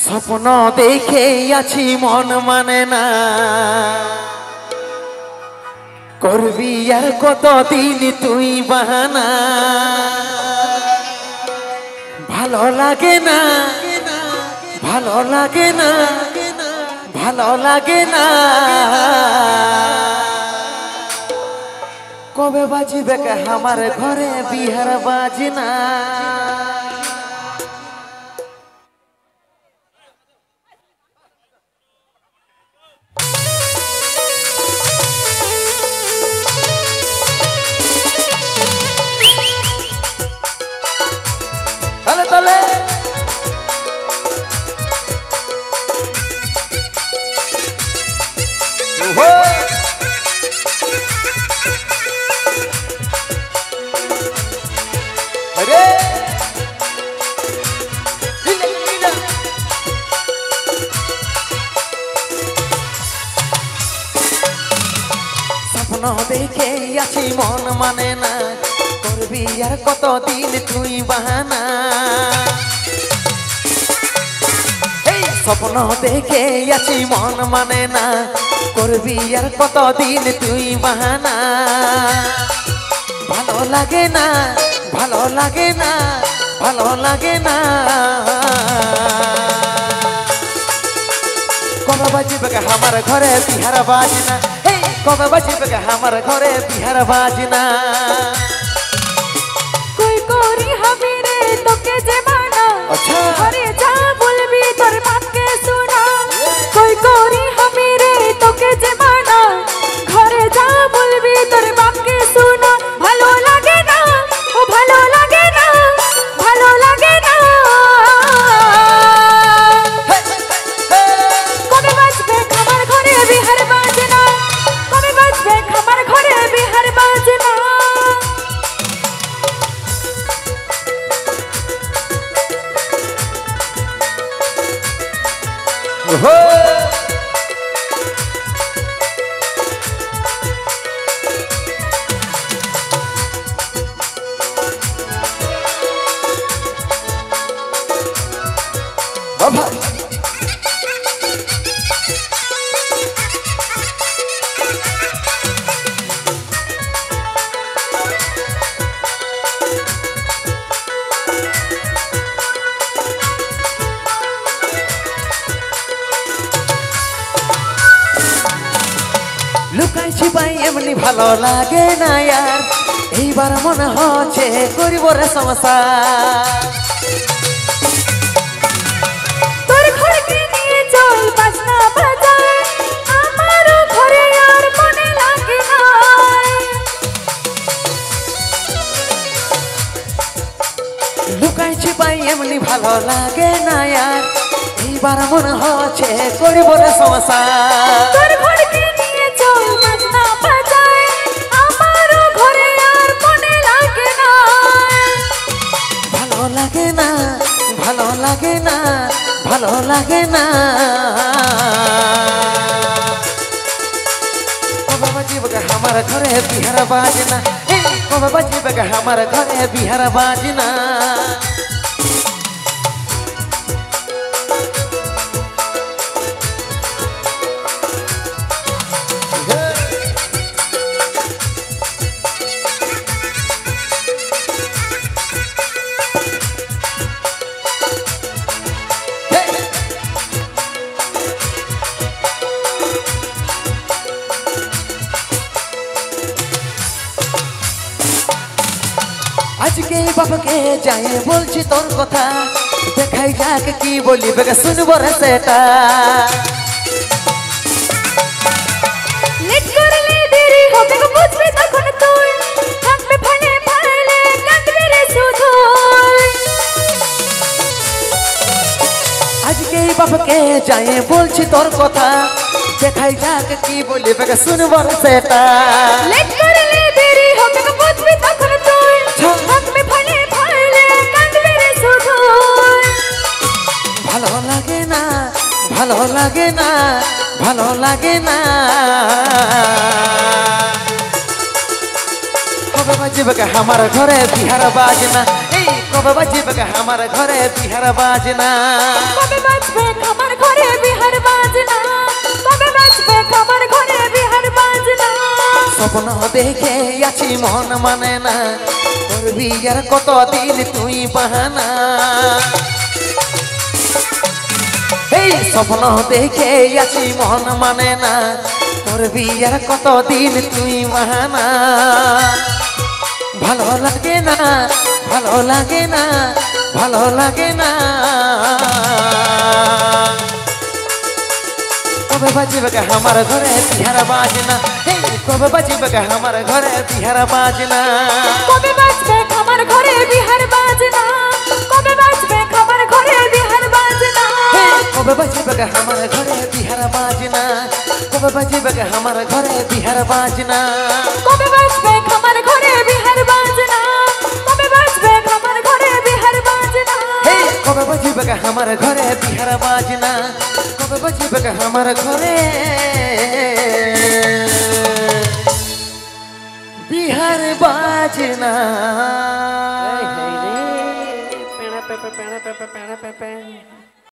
স্বপ্ন দেখে আছি মন মানে না, করবি আর কতদিন তুই বাহানা। ভালো লাগে না, ভালো লাগে না, ভালো লাগে না। কবে বাজিবে আমার ঘরে বিহার বাজনা। তালে তালে আরে স্বপ্ন দেখে আছি মন মানে না, করবি আর কতদিন তুই বাহানা। এই স্বপ্ন দেখে আছি মন মানে না, করবি আর কতদিন তুই বাহানা। ভালো লাগে না, ভালো লাগে না, ভালো লাগে না। কবে বাজিবে আমার ঘরে বিহার বাজনা। এই কবে বাজিবে আমার ঘরে বিহার বাজনা। কই করি হবে রে তোকে যে মানা, আচ্ছা ঘরে যা বলবি তোর বাপকে শোনা। কই করি হবে রে তোকে যে মানা, ঘরে যা বলবি তোর বাপকে শোনা। ভালো লাগে না, ও ভালো লাগে না, ভালো লাগে না। কবে বাজবে আমার ঘরে বিহার বাজনা, কবে বাজবে আমার ঘরে বিহার বাজনা। বাবা লুকাই ছিপাই এমনি ভালো লাগে না यार। এইবার মনে হচ্ছে করিব রে সংসার। তোর ঘরকে নিয়ে চল বাজনা বাজায়, আমারও ঘরে আর মনে লাগে না। লুকাই ছিপাই এমনি ভালো লাগে না यार। এইবার মনে হচ্ছে করিব রে সংসার। তোর ঘরকে নিয়ে চল বাজনা বাজায়, আমারও ঘরে আর মনে লাগে না। ভালো লাগে না, ভালো লাগে না, ভালো লাগে না। কবে বাজিবে আমার ঘরে বিহার বাজনা। এই কবে বাজিবে আমার ঘরে বিহার বাজনা। আজকে বাবাকে যাই বলছি তোর কথা, দেখাই যাক কি বলিবে শুনবো রে সেটা। লেট করলে দেরি হবে গো, বুঝবি তখন তুই। থাকবে ফলে ফলে কাঁদবি রে শুধু। আজকে বাবাকে যাই বলছি তোর কথা, দেখাই যাক কি বলিবে শুনবো রে সেটা। লেট করলে দেরি হবে গো, বুঝবি তখন তুই। থাকবে ফলে ফলে কাঁদবি রে শুধু। ভালো লাগে না, ভালো লাগে না, ভালো লাগে না। কবে বাজিবে আমার ঘরে বিহার বাজনা। এই কবে বাজবে আমার ঘরে বিহার বাজনা কবে বাজবে আমার ঘরে বিহার বাজনা কবে বাজবে আমার ঘরে বিহার বাজনা স্বপ্ন দেখে আছি মন মানে না তোর বিয়ার কতদিন তুই বাহানা এই স্বপ্ন দেখে আছি মন মানে না তোর বিয়ার কতদিন তুই বাহানা ভালো লাগে না ভালো লাগে না ভালো লাগে না কবে বাজবে আমার ঘরে বিহার বাজনা কবে বাজবে আমার ঘরে বিহার বাজনা কবে বাজবে আমার ঘরে বিহার বাজনা কবে বাজবে আমার ঘরে বিহার বাজনা কবে বাজবে আমার ঘরে বিহার বাজনা কবে বাজবে আমার ঘরে বিহার বাজনা কবে বাজবে আমার ঘরে বিহার বাজনা কবে বাজবে আমার ঘরে বিহার বাজনা কবে বাজবে আমার ঘরে বিহার বাজনা কবে বাজবে আমার ঘরে বিহার বাজনা